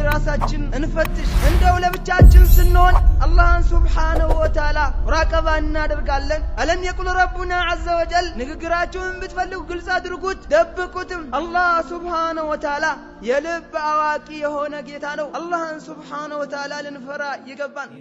ራሳችን እንፈትሽ እንደው ለብቻችን ስንሆን አላህን ሱብሓነሁ ወተዓላ ሙራቀባ እናደርጋለን አለም የቁል ረቡና ዐዘ ወጀል ንግግራችሁን ብትፈልጉ ግልጽ አድርጉት ደብቁትም አላህ ሱብሓነሁ ወተዓላ የልብ አዋቂ የሆነ ጌታ ነው አላህን ሱብሓነሁ ወተዓላ ልንፈራ ይገባን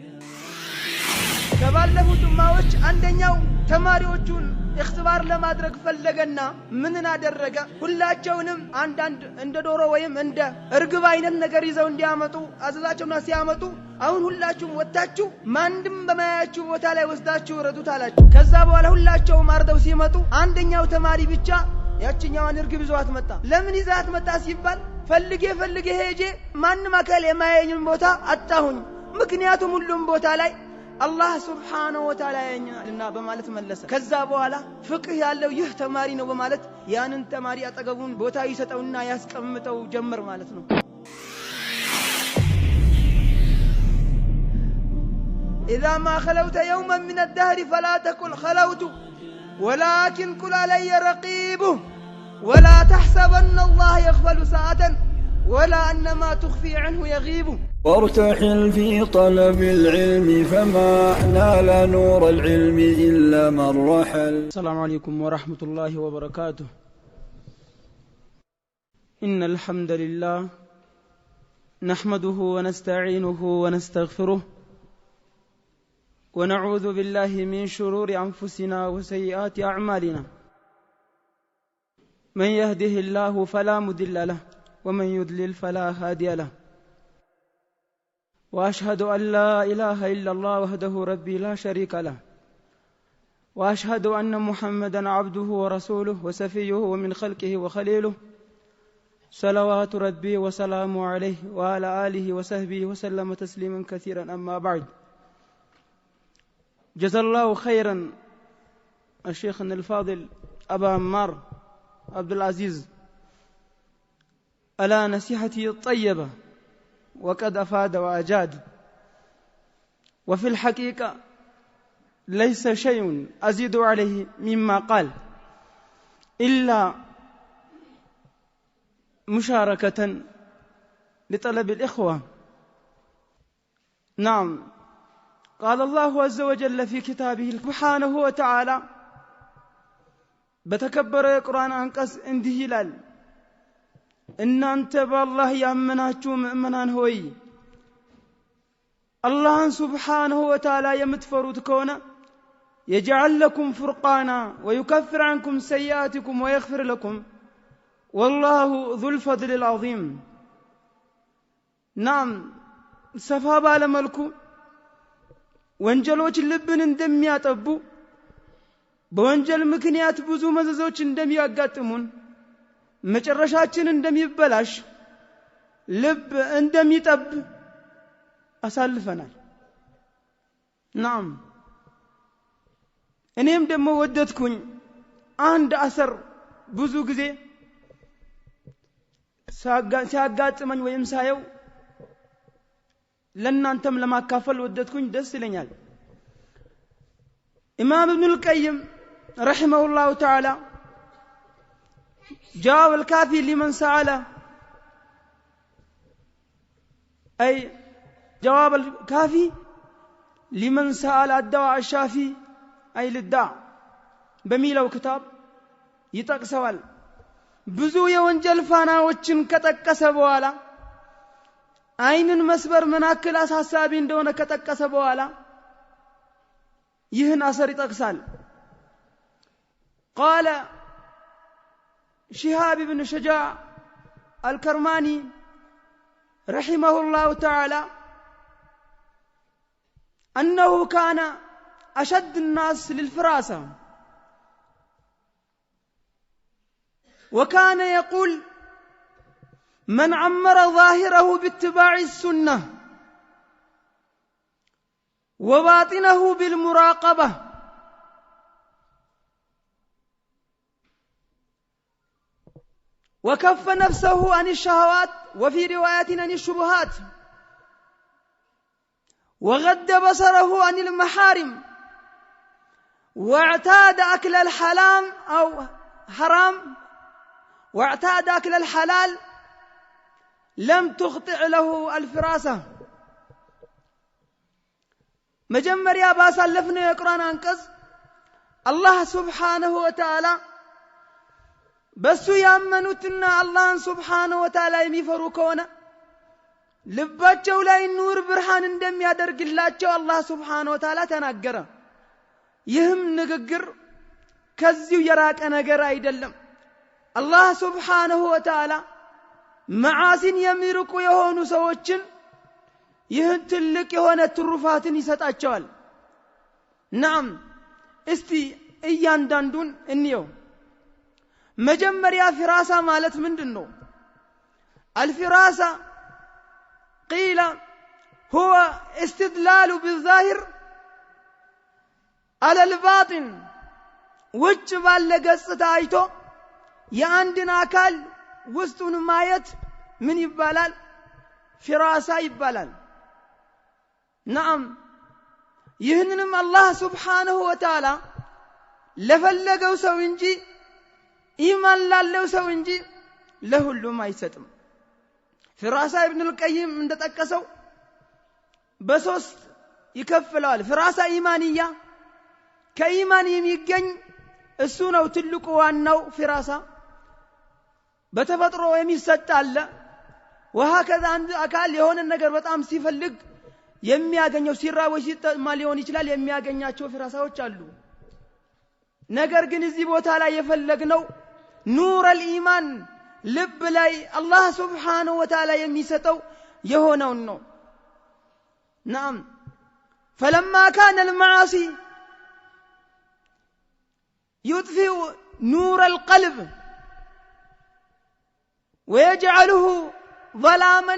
ከባለፉት ኡማዎች አንደኛው ተማሪዎቹን እክትባር ለማድረግ ፈለገና ምንን አደረገ ሁላቸውንም አንዳንድ እንደ ዶሮ ወይም እንደ እርግብ አይነት ነገር ይዘው እንዲያመጡ አዘዛቸውና ሲያመጡ አሁን ሁላችሁም ወጣችሁ ማንድም በማያችሁ ቦታ ላይ ወስዳችሁ ረዱት አላችሁ ከዛ በኋላ ሁላቸውም አርደው ሲመጡ አንደኛው ተማሪ ብቻ ያቺኛዋን እርግብ ይዟት መጣ ለምን ይዛት መጣ ሲባል ፈልጌ ሄጄ ማንንም አካል የማያየኝ ቦታ አጣሁኝ ምክንያቱም ሁሉም ቦታ ላይ አላህ ሱብሓነሁ ወተዓላ ያኛልና በማለት መለሰ ከዛ በኋላ ፍቅህ ያለው ይህ ተማሪ ነው በማለት ያንን ተማሪ አጠገቡን ቦታ ይሰጠውና ያስቀምጠው ጀመር ማለት ነው إذا ما خلوت يوما من الدهر فلا تقل خلوت ولكن قل علي رقيبه ولا تحسبن الله يغفل ساعة ولا أن ما تخفي عنه يغيب وارتحل في طلب العلم فما نال نور العلم إلا من رحل. السلام عليكم ورحمة الله وبركاته. إن الحمد لله نحمده ونستعينه ونستغفره ونعوذ بالله من شرور أنفسنا وسيئات أعمالنا من يهده الله فلا مضل له ومن يضلل فلا هادي له وأشهد أن لا إله إلا الله وحده ربي لا شريك له وأشهد أن محمدا عبده ورسوله وسفيه ومن خلقه وخليله صلوات ربي وسلامه عليه وعلى آله وصحبه وسلم تسليما كثيرا أما بعد جزا الله خيرا الشيخنا الفاضل أبا عمار عبد العزيز على نصيحته الطيبة وقد أفاد وأجاد وفي الحقيقة ليس شيء أزيد عليه مما قال إلا مشاركة لطلب الإخوة نعم قال الله عز وجل في كتابه سبحانه وتعالى بتكبر القرآن أنقص انده هلال እናንተ በአላህ ያመናችሁ ምእመናን ሆይ አላህን ሱብሓነሁ ወተዓላ የምትፈሩት ከሆነ يجعل لكم فرقانا ويكفر عنكم سيئاتكم ويغفر لكم والله ذو الفضل العظيم نعم ሰፋ ባለ መልኩ ወንጀሎች ልብን እንደሚያጠቡ በወንጀል ምክንያት ብዙ መዘዞች እንደሚያጋጥሙን መጨረሻችን እንደሚበላሽ ልብ እንደሚጠብ አሳልፈናል ናም እኔም ደሞ ወደድኩኝ አንድ አሰር ብዙ ጊዜ ሲያጋጥመኝ ወይም ሳየው ለናንተም ለማካፈል ወደድኩኝ ደስ ይለኛል ኢማም ኢብኑ አልቀይም رحمه الله تعالى جواب الكافي لمن سأل أي جواب الكافي لمن سأل الدواء الشافي أي للداء بميلو كتاب يتقسوال ብዙ የወንጀል ፋናዎችን ከተቀሰ በኋላ አይንን መስበር መናከል አሳሳቢ እንደሆነ ከተቀሰ በኋላ ይህን አሰር ይጠቅሳል قال شهاب بن شجاع الكرماني رحمه الله تعالى أنه كان أشد الناس للفراسة وكان يقول من عمر ظاهره باتباع السنة وباطنه بالمراقبة وكف نفسه عن الشهوات وفي رواية عن الشبهات وغض بصره عن المحارم واعتاد أكل الحلال أو حرام واعتاد أكل الحلال لم تخطئ له الفراسة مجمريا باسلفنا يقران انقص الله سبحانه وتعالى بس يامنوتنا الله سبحانه وتعالى يميفرو كونه ልባቸው ላይ ኑር ብርሃን እንደሚያደርግላቸው አላህ Subhanahu Wa Ta'ala ተናገረ ይህም ንግግር ከዚሁ የራቀ ነገር አይደለም አላህ Subhanahu Wa Ta'ala መዓሲን የሚርቁ የሆኑ ሰዎችን ይህን ትልቅ የሆነ ትሩፋትን ይሰጣቸዋል ናም እስቲ እያንዳንዱን እንየው መጀመሪያ ፍራሳ ማለት ምንድነው አልፍራሳ قيل هو استدلال بالظاهر على الباطن وجه بالغصታ አይቶ የአንድን አካል ውስጡን ማየት ምን ይባላል ፍራሳ ይባላል نعم ይህንንም አላህ Subhanahu Wa Ta'ala ለፈለገው ሰው እንጂ ኢማን ላለው ሰው እንጂ ለሁሉም አይሰጥም ፍራሳ ኢብኑ አልቀይም እንደተጠቀሰው በሶስት ይከፈላል ፍራሳ ኢማንያ ከኢማን የሚገኝ እሱ ነው ትልቁ ዋናው ፍራሳ በተፈጥሮ የሚሰጥ አለ وهكذا አንድ አካል የሆነ ነገር በጣም ሲፈልግ የሚያገኘው ሲራብ ወይ ሲጠማ ሊሆን ይችላል የሚያገኛቸው ፍራሳዎች አሉ ነገር ግን እዚህ ቦታ ላይ የፈለግነው ኑር الإيمان ልብ ላይ አላህ Subhanahu Wa Ta'ala የሚሰጠው የሆነው ነው نعم فلما كان المعاصي يطفئ نور القلب ويجعله ظلاما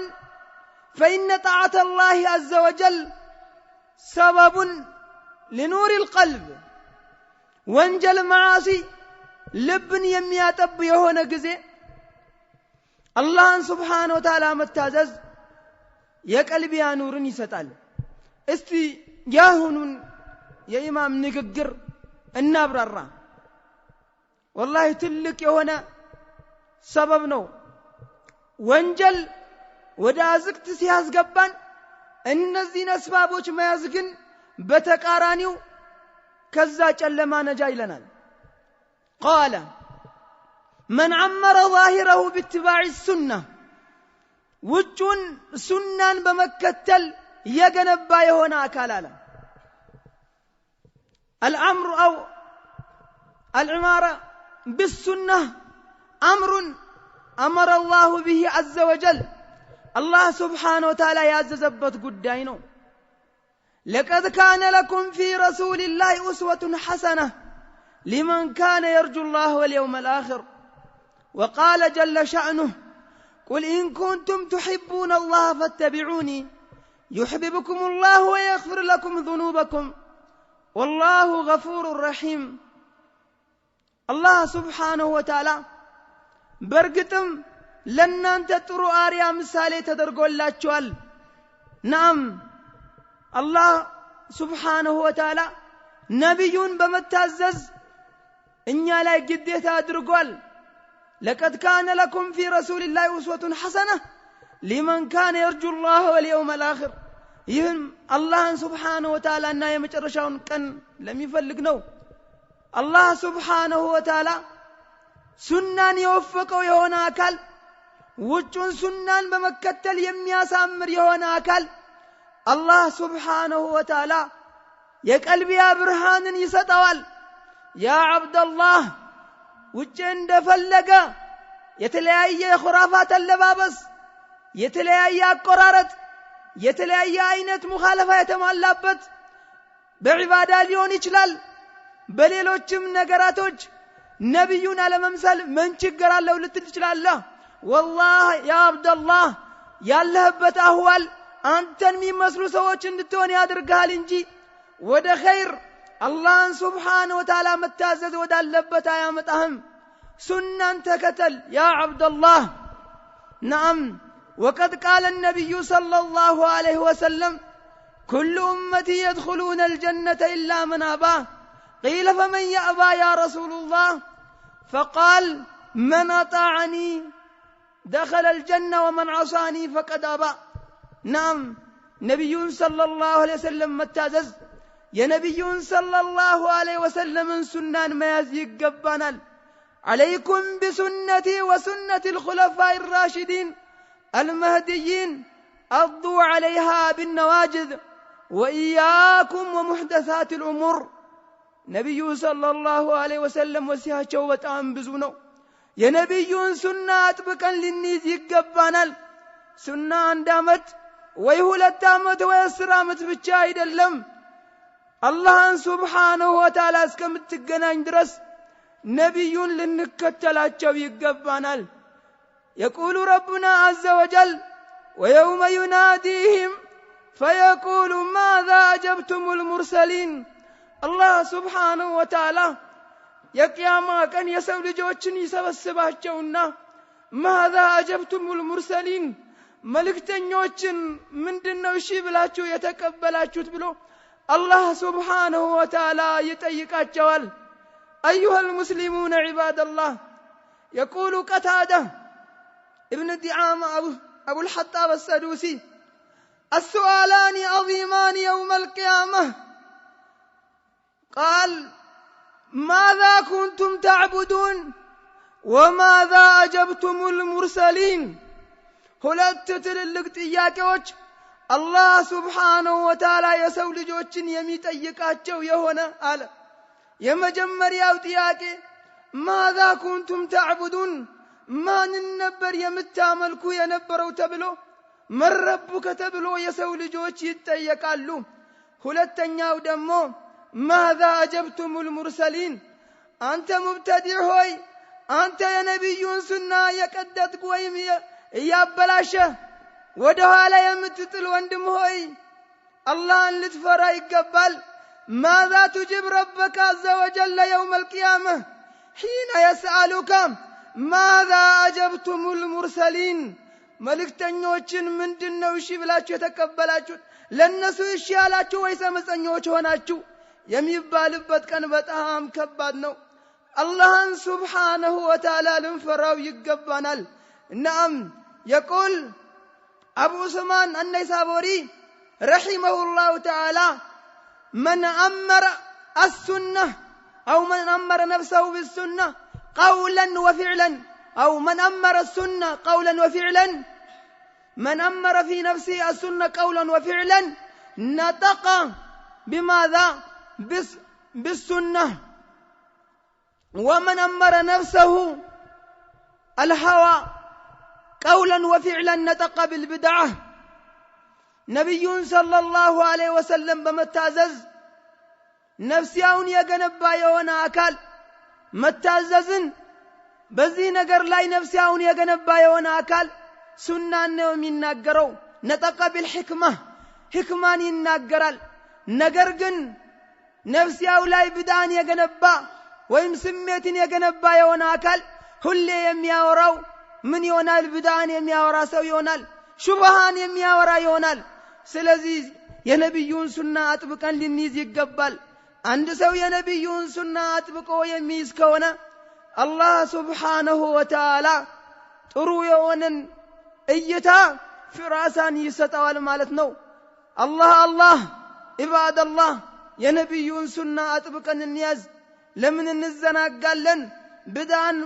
فإن طاعة الله عز وجل سبب لنور القلب وانجل معاصي لبن يمياتب يهون ጊዜ الله سبحانه وتعالى متازز የቀልቢያ ኑርን ይሰጣል እስቲ ያሁኑን የኢማም ንግግር እናብራራ والله ትልቅ የሆነ ሰበብ ነው ወንጀል ወደ አዝቅት ሲያስገባን እነዚህን አስባቦች መያዝ ግን በተቃራኒው ከዛ ጨለማ ነጃ ይለናል قال من عمر ظاهره باتباع السنة وجون سنان بمكتل يغنبا يهونا اكالالا الامر او العمارة بالسنة امر امر الله به عز وجل الله سبحانه وتعالى يعززبت قداي نو لقد كان لكم في رسول الله أسوة حسنة لمن كان يرجو الله واليوم الآخر وقال جل شأنه قل إن كنتم تحبون الله فاتبعوني يحببكم الله ويغفر لكم ذنوبكم والله غفور رحيم الله سبحانه وتعالى برقتم ለናንተ ጥሩ አሪያ ምሳሌ ተደርጎላችኋል ናም አላህ Subhanahu Wa Ta'ala ነብዩን በመታዘዝ እኛ ላይ ግዴታ አድርጓል لقد كان لكم في رسول الله أسوة حسنة لمن كان يرجو الله واليوم الآخر ይህም አላህን Subhanahu Wa Ta'ala እና የመጨረሻውን ቀን ለሚፈልግ ነው አላህ Subhanahu Wa Ta'ala ሱናን የወፈቀው የሆነ አካል ውጭን ሱናን በመከተል የሚያሳምር የሆነ አካል አላህ Subhanahu Wa Ta'ala የቀልቢያ ብርሃንን ይሰጣዋል ያ አብደላህ ውጭ እንደፈለገ የተለያየ ኹራፋት አለባበስ የተለያየ አቆራረጥ የተለያየ አይነት ሙኻለፋ የተሟላበት በዒባዳ ሊሆን ይችላል በሌሎችም ነገራቶች ነብዩን አለመምሰል ምን ችግር አለው ልትል ትችላለህ والله يا عبد الله ያለህበት አህዋል አንተን የሚመስሉ ሰዎች እንድትሆን ያድርጋል እንጂ ወደ ኸይር አላህን Subhanahu Wa Ta'ala መታዘዝ ወዳለበት አያመጣህም ሱናን ተከተል يا عبد الله نعم وقد قال النبي صلى الله عليه وسلم كل امتي يدخلون الجنة الا من ابى قيل فمن يأبى يا رسول الله فقال من اطاعني دخل الجنة ومن عصاني فقد أبى نعم نبي صلى الله عليه وسلم متازز يا نبي صلى الله عليه وسلم سنان ما يزيق قبانا عليكم بسنتي وسنة الخلفاء الراشدين المهديين أضوا عليها بالنواجذ وإياكم ومحدثات الأمور نبي صلى الله عليه وسلم وسيها شوة أنبزونو يا نبي سنة أطبقا للنيز يقبانا سنة اندامت ويهولت آمت ويسرامت بتشاهد اللم الله سبحانه وتعالى اسكمت تقنان درس نبي لنكتلاتشو يقبانا يقول ربنا عز وجل ويوم يناديهم فيقول ماذا أجبتم المرسلين الله سبحانه وتعالى يقياما كان يسول جوچن يسبسباچونا ماذا أجبتم المرسلين ملكتኞችን ምንድነው እሺ ብላችሁ የተቀበላችሁት ብሎ الله سبحانه وتعالى يطيقاچዋል أيها المسلمون عباد الله يقول قتادة ابن دعامة أبو الحطاب السدوسي السؤالان عظيمان يوم القيامة قال ماذا كنتم تعبدون وماذا أجبتم المرسلين ሁለት ትልልቅ ጥያቄዎች አላህ Subhanahu Wa Ta'ala የሰው ልጆችን የሚጠይቃቸው የሆነ አለ የመጀመሪያው ጥያቄ ماذا كنتم تعبدون ማንን ነበር የምታመልኩ የነበረው ተብሎ من ربك ተብሎ የሰው ልጆች ይጠየቃሉ ሁለተኛው ደግሞ ماذا أجبتم المرسلين أنت مبتدع ሆይ አንተ የነብዩን ሱና የቀደድክ ወይም ያበላሸ ወደ ኋላ የምትጥል ወንድም ሆይ አላህን ልትፈራ ይገባል ماذا تجيب ربك عز وجل يوم القيامة حين يسألك ماذا أجبتم المرسلين መልእክተኞችን ምንድነው እሺ ብላችሁ የተቀበላችሁት ለነሱ እሺ ያላችሁ ወይስ አመፀኞች ሆናችሁ የሚባልበት ቀን በጣም ከባድ ነው አላህን Subhanahu Wa Ta'ala ልንፈራው ይገባናል نعم يقول أبو عثمان النيسابوري رحمه الله تعالى من أمر السنة أو من أمر نفسه بالسنة قولا وفعلا أو من أمر السنة قولا وفعلا من أمر في نفسه السنة قولا وفعلا نطق بماذا بالسنة ومن أمر نفسه الهوى قولا وفعلا نطق بالبدعة نبي صلى الله عليه وسلم بمتازز نفسيውን የገነባ የሆነ አካል መታዘዝን በዚህ ነገር ላይ ነፍሲያውን የገነባ የሆነ አካል ሱናን ነው የሚናገረው ነጠቀ بالحكمة ህክማን ይናገራል ነገር ግን ነፍሲያው ላይ ቢዳን የገነባ ወይም ስሜትን የገነባ የሆነ አካል ሁሌ የሚያወራው ምን ይሆናል ቢዳን የሚያወራ ሰው ይሆናል ሹብሃን የሚያወራ ይሆናል ስለዚህ የነብዩን ሱና አጥብቀን ልንይዝ ይገባል አንድ ሰው የነብዩን ሱና አጥብቆ የሚይዝ ከሆነ አላህ Subhanahu Wa Ta'ala ጥሩ የሆነን እይታ ፍራሳን ይሰጣዋል ማለት ነው አላህ ኢባደላህ የነብዩን ሱና አጥብቀን እንያዝ ለምን እንዘናጋለን ቢዳን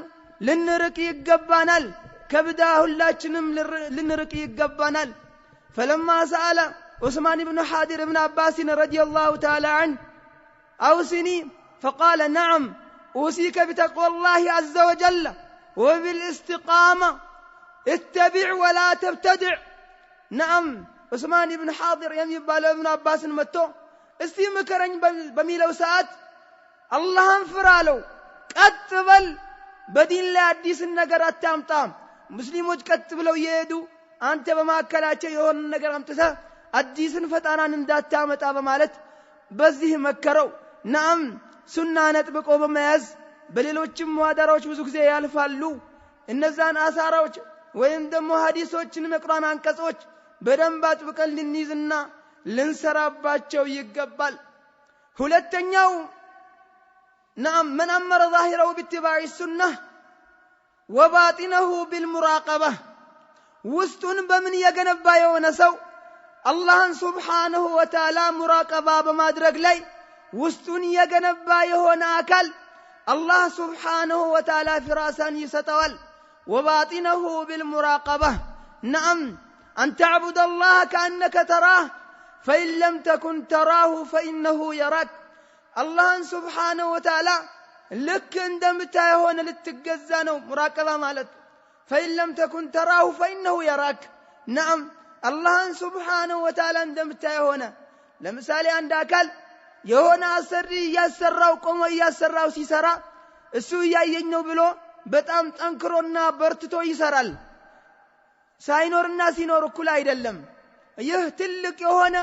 ልንርቅ ይገባናል ከብዳ ሁላችንም ልንርቅ ይገባናል فلما سأل عثمان بن حاضر بن عباس رضي الله تعالى عنه أوصني فقال نعم أوصيك بتقوى الله عز وجل وبالاستقامة اتبع ولا تبتدع نعم عثمان بن حاضر يميبال ابن عباس متو استي مكرن بميلو ساعات اللهم فرالو قتبل بدين لا አዲስ ነገር አታምጣ ሙስሊሞች ቀጥ ብለው ይሄዱ አንተ በማከላቸው የሆነ ነገር አምጥታ አዲስን ፈጣራን እንዳታመጣ በማለት በዚህ መከረው ናም ሱናን አጥብቆ በመያዝ በሌሎችም ሙሐደራዎች ብዙ ጊዜ ያልፋሉ እነዛን አሳራዎች ወይም ደግሞ ሐዲሶችን መቅራን አንቀጾች በደንብ አጥብቀን ልንይዝና ልንሰራባቸው ይገባል ሁለተኛው نعم من أمر ظاهره باتباع السنة وباطنه بالمراقبة ውስጡን በምን የገነባ የሆነ ሰው አላህን ሱብሓነሁ ወተዓላ ሙራቀባ በማድረግ ላይ ውስጡን የገነባ የሆነ አካል አላህ ሱብሓነሁ ወተዓላ ፍራሳን ይሰጠዋል። ወባጢነሁ ቢልሙራቀባ ነዓም አን ተዕቡደ አላህ ከአነከ ተራህ ፈኢን ለም ተኩን ተራሁ ፈኢነሁ የራክ። አላህን ሱብሓነሁ ወተዓላ ልክ እንደምታየው ሆነ ልትገዛ ነው ሙራቀባ ማለት። ፈኢን ለም ተኩን ተራሁ ፈኢነሁ የራክ። ነዓም አላህን ሱብሓነሁ ወተዓላ እንደምታየው ሆነ። ለምሳሌ አንድ አካል የሆነ አሰሪ እያሰራው ቆሞ እያሰራው ሲሰራ እሱ እያየኝ ነው ብሎ በጣም ጠንክሮና በርትቶ ይሰራል። ሳይኖርና ሲኖር እኩል አይደለም። ይህ ትልቅ የሆነ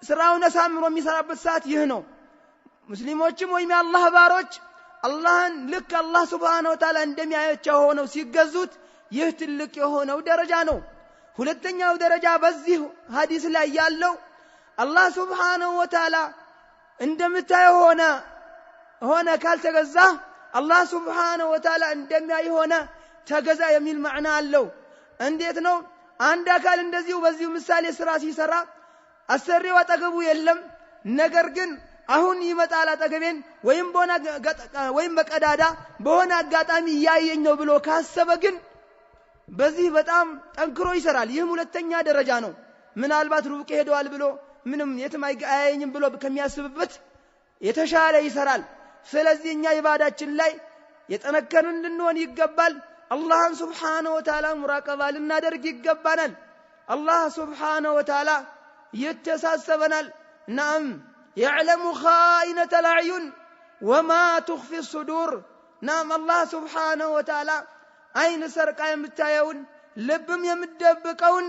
ስራውን አሳምሮ የሚሰራበት ሰዓት ይህ ነው። ሙስሊሞችም ወይም የአላህ ባሮች አላህን ልክ አላህ ሱብሓነሁ ወተዓላ እንደሚያያቸው ሆነው ሲገዙት ይህ ትልቅ የሆነው ደረጃ ነው። ሁለተኛው ደረጃ በዚህ ሐዲስ ላይ ያለው አላህ ሱብሓነሁ ወተዓላ እንደምታየው ሆነ ካልተገዛ አላህ ሱብሓነሁ ወተዓላ እንደሚያይ ሆነ ተገዛ የሚል ማዕና አለው። እንዴት ነው? አንድ አካል እንደዚሁ በዚሁ ምሳሌ ስራ ሲሰራ አሰሪው አጠገቡ የለም፣ ነገር ግን አሁን ይመጣል አጠገቤን ወይም በቀዳዳ በሆነ አጋጣሚ ያየኝ ነው ብሎ ካሰበ ግን በዚህ በጣም ጠንክሮ ይሰራል። ይህም ሁለተኛ ደረጃ ነው። ምናልባት ሩቅ ሄደዋል ብሎ ምንም የትም አያየኝም ብሎ ከሚያስብበት የተሻለ ይሰራል። ስለዚህ እኛ ኢባዳችን ላይ የጠነከርን ልንሆን ይገባል። አላህን ሱብሓነሁ ወተዓላ ሙራቀባ ልናደርግ ይገባናል። አላህ ሱብሓነሁ ወተዓላ ይተሳሰበናል። ነዓም يعلم خائنة الأعين وما تخفي الصدور። نعم الله سبحانه وتعالى عين سرقا يمتايون لبم يمدبقون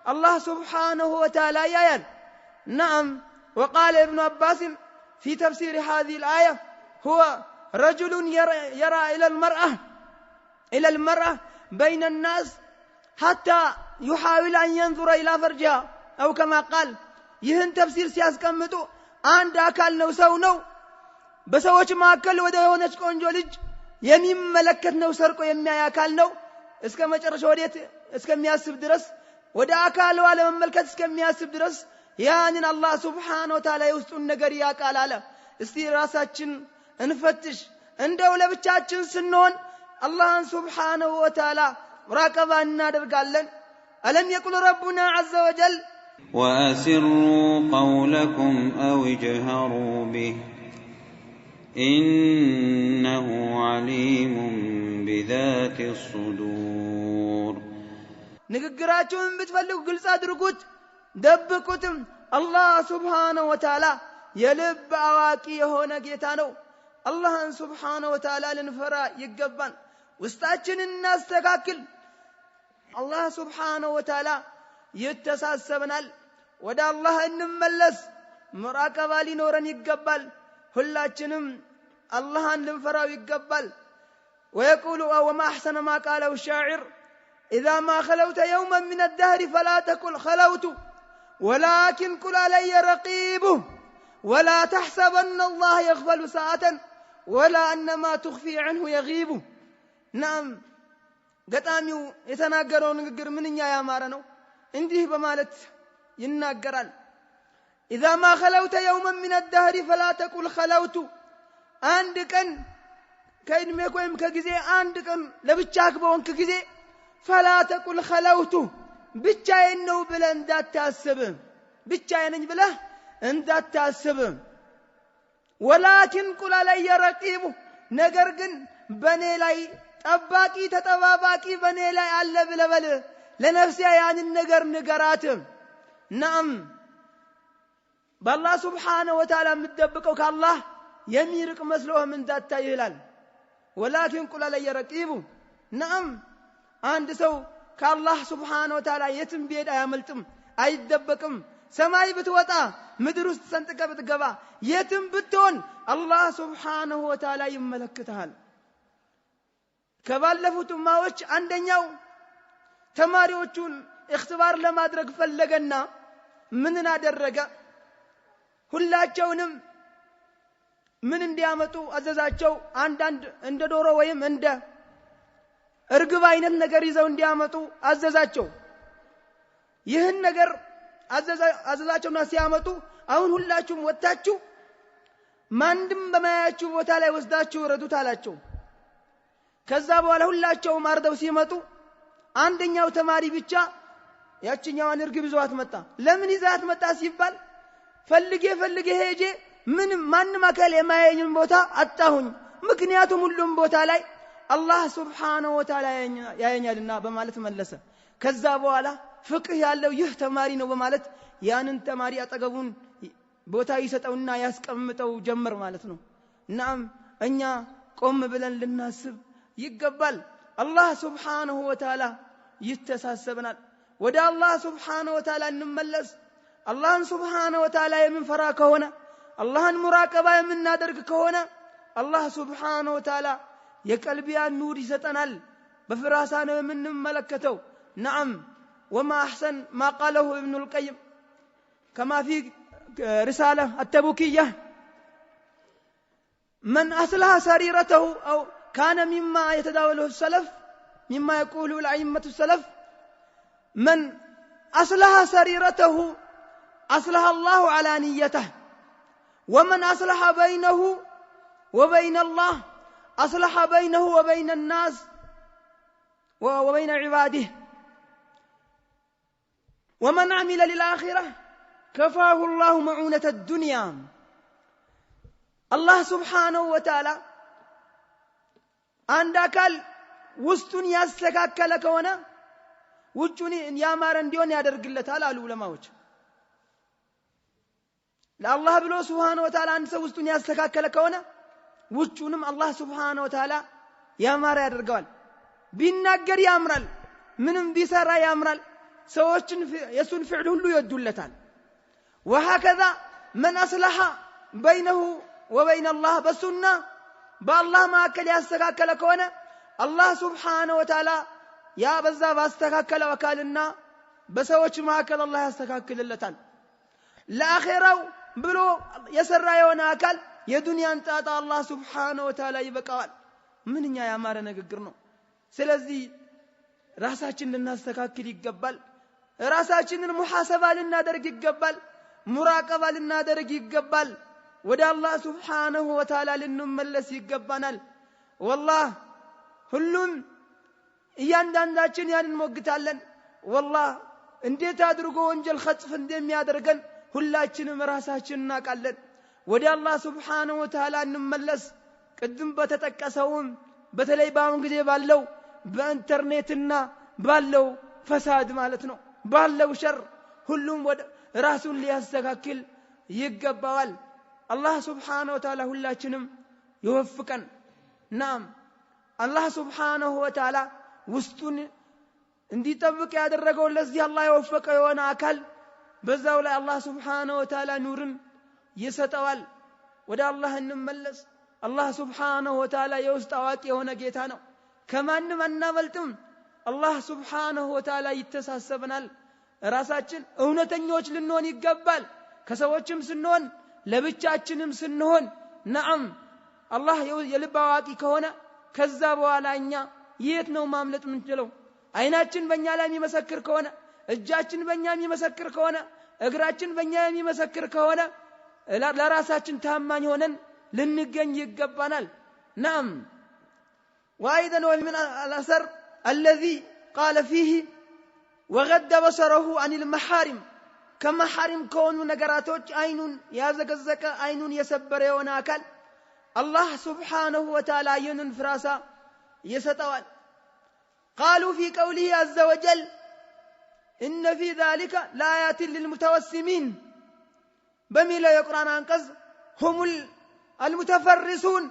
الله سبحانه وتعالى يعين. نعم وقال ابن عباس في تفسير هذه الآية هو رجل يرى إلى المرأة بين الناس حتى يحاول أن ينظر إلى فرجها أو كما قال. ይህን ተፍሲር ሲያስቀምጡ አንድ አካል ነው፣ ሰው ነው፣ በሰዎች መካከል ወደ የሆነች ቆንጆ ልጅ የሚመለከት ነው፣ ሰርቆ የሚያይ አካል ነው። እስከ መጨረሻ ወዴት እስከሚያስብ ድረስ ወደ አካሏ ለመመልከት እስከሚያስብ ድረስ ያንን አላህ ሱብሓነሁ ወተዓላ የውስጡን ነገር ያውቃል አለ። እስቲ ራሳችን እንፈትሽ። እንደው ለብቻችን ስንሆን አላህን ሱብሓነሁ ወተዓላ ሙራቀባ እናደርጋለን? አለም የቁል ረቡና ዐዘ ወጀል وأسروا قولكم أو اجهروا به إنه عليم بذات الصدور። ንግግራችሁን ብትፈልጉ ግልጽ አድርጉት፣ ደብቁትም። አላህ ሱብሓነሁ ወተዓላ የልብ አዋቂ የሆነ ጌታ ነው። አላህን ሱብሓነሁ ወተዓላ ልንፈራ ይገባን። ውስጣችንን እናስተካክል። አላህ ሱብሓነሁ ወተዓላ ይተሳሰበናል። ወደ አላህ እንመለስ። ሙራቀባ ሊኖረን ይገባል። ሁላችንም አላህን ልንፈራው ይገባል። ويقول وما أحسن ما قاله الشاعر إذا ما خلوت يوما من الدهر فلا تقل خلوت ولكن قل علي رقيبه ولا تحسبن الله يغفل ساعة ولا أن ما تخفي عنه يغيب. نعم ገጣሚው የተናገረው ንግግር ምንኛ ያማረ ነው። እንዲህ በማለት ይናገራል። إذا ما خلوت يوما من الدهر فلا تقل خلوت። አንድ ቀን ከእድሜህ ወይም ከጊዜ አንድ ቀን ለብቻህ በሆንክ ጊዜ فلا تقل خلوت ብቻዬን ነው ብለህ እንዳታስብ፣ ብቻዬን ነኝ ብለህ እንዳታስብ። ولكن قل علي رقيب ነገር ግን በኔ ላይ ጠባቂ ተጠባባቂ በኔ ላይ አለ ብለህ በል። ለነፍሴ ያንን ነገር ንገራት። نعم በአላህ ሱብሓነሁ ወተዓላ የምትደብቀው ከአላህ የሚርቅ መስሎህም እንዳታይ ይላል። ولكن قل علي رقيب። نعم አንድ ሰው ከአላህ ሱብሓነሁ ወተዓላ የትም ቢሄድ አያመልጥም፣ አይደበቅም። ሰማይ ብትወጣ ምድር ውስጥ ሰንጥቀ ብትገባ የትም ብትሆን አላህ ሱብሓነሁ ወተዓላ ይመለከታል። ከባለፉት ኡማዎች አንደኛው ተማሪዎቹን እክትባር ለማድረግ ፈለገና ምንን አደረገ? ሁላቸውንም ምን እንዲያመጡ አዘዛቸው። አንዳንድ እንደ ዶሮ ወይም እንደ እርግብ አይነት ነገር ይዘው እንዲያመጡ አዘዛቸው። ይህን ነገር አዘዛቸውና ሲያመጡ አሁን ሁላችሁም ወጣችሁ ማንድም በማያችሁ ቦታ ላይ ወስዳችሁ ረዱት አላቸው። ከዛ በኋላ ሁላቸውም አርደው ሲመጡ አንደኛው ተማሪ ብቻ ያችኛዋን እርግብ ይዟት መጣ። ለምን ይዛት መጣ ሲባል ፈልጌ ሄጄ ምንም ማንም አካል የማያየኝ ቦታ አጣሁኝ፣ ምክንያቱም ሁሉም ቦታ ላይ አላህ Subhanahu Wa Ta'ala ያየኛልና በማለት መለሰ። ከዛ በኋላ ፍቅህ ያለው ይህ ተማሪ ነው በማለት ያንን ተማሪ አጠገቡን ቦታ ይሰጠውና ያስቀምጠው ጀመር ማለት ነው። እናም እኛ ቆም ብለን ልናስብ ይገባል። አላህ Subhanahu Wa Ta'ala ይተሳሰበናል። ወደ አላህ Subhanahu Wa Ta'ala እንመለስ። አላህን Subhanahu Wa Ta'ala የምንፈራ ከሆነ አላህን ሙራቀባ የምናደርግ ከሆነ አላህ Subhanahu Wa Ta'ala የቀልቢያን ኑር ይሰጠናል። በፍራሳ ነው የምንመለከተው። نعم وما أحسن ما قاله ابن القيم كما في رسالة التبوكية من أصلح سريرته أو كان مما يتداوله السلف مما يقوله الأئمة السلف من أصلح سريرته أصلح الله علانيته ومن أصلح بينه وبين الله أصلح بينه وبين الناس وبين عباده ومن عمل للآخرة كفاه الله معونة الدنيا. الله سبحانه وتعالى عندك وستن يسكك لك وانا وجوني يا مارن ديون يادرقلت على العلماء لله بلو سبحانه وتعالى عند وستن يسكك لك وانا وجونم الله سبحانه وتعالى يا مار يادرقال بيناجر يامرال منم بيسرا يامرال سوچن يسون فعل ሁሉ ይወዱለታል። وهكذا من اصلح بينه وبين الله بسنة بالله ማከል ያስተካከለ ከሆነ አላህ Subhanahu Wa Ta'ala ያ በዛ ባስተካከለው አካልና በሰዎች ማከል አላህ ያስተካክልለታል። ለአኺራው ብሎ የሰራ የሆነ አካል የዱንያን ጣጣ አላህ Subhanahu Wa Ta'ala ይበቃዋል። ምንኛ ያማረ ንግግር ነው። ስለዚህ ራሳችንን ልናስተካክል ይገባል። ራሳችንን ሙሐሰባ ልናደርግ ይገባል። ሙራቀባ ልናደርግ ይገባል። ወደ አላህ Subhanahu Wa Ta'ala ልንመለስ ይገባናል። والله ሁሉም እያንዳንዳችን ያንን ሞግታለን። والله እንዴት አድርጎ ወንጀል ኸጥፍ እንደሚያደርገን ሁላችንም ራሳችንን እናውቃለን። ወደ አላህ Subhanahu Wa Ta'ala እንመለስ። ቅድም በተጠቀሰውም በተለይ በአሁን ጊዜ ባለው በኢንተርኔትና ባለው ፈሳድ ማለት ነው ባለው ሸር ሁሉም ወደ ራሱን ሊያስተካክል ይገባዋል። አላህ Subhanahu Wa Ta'ala ሁላችንም ይወፍቀን። ናም አላህ Subhanahu Wa Ta'ala ውስጡን እንዲጠብቅ ያደረገው ለዚህ አላህ የወፈቀው የሆነ አካል በዛው ላይ አላህ Subhanahu Wa Ta'ala ኑርን ይሰጠዋል። ወደ አላህ እንመለስ። አላህ Subhanahu Wa Ta'ala የውስጥ አዋቂ የሆነ ጌታ ነው። ከማንም አናመልጥም። አላህ Subhanahu Wa Ta'ala ይተሳሰበናል። ራሳችን እውነተኞች ልንሆን ይገባል። ከሰዎችም ስንሆን ለብቻችንም ስንሆን ነዓም አላህ የልብ አዋቂ ከሆነ ከዛ በኋላ እኛ የት ነው ማምለጥ ምንችለው? አይናችን በእኛ ላይ የሚመሰክር ከሆነ እጃችን በእኛ የሚመሰክር ከሆነ እግራችን በእኛ የሚመሰክር ከሆነ ለራሳችን ታማኝ ሆነን ልንገኝ ይገባናል። نعم وايضا ومن الاثر الذي قال فيه وغض بصره عن المحارم كمحارم كونوا ነገራቶች አይኑን ያዘገዘቀ አይኑን የሰበረ የሆነ አካል الله سبحانه وتعالى ይህንን ፍራሳ ይሰጠዋል። قالوا في قوله عز وجل إن في ذلك لآيات للمتوسمين بميل القرآن አንቀጽ هم المتفرسون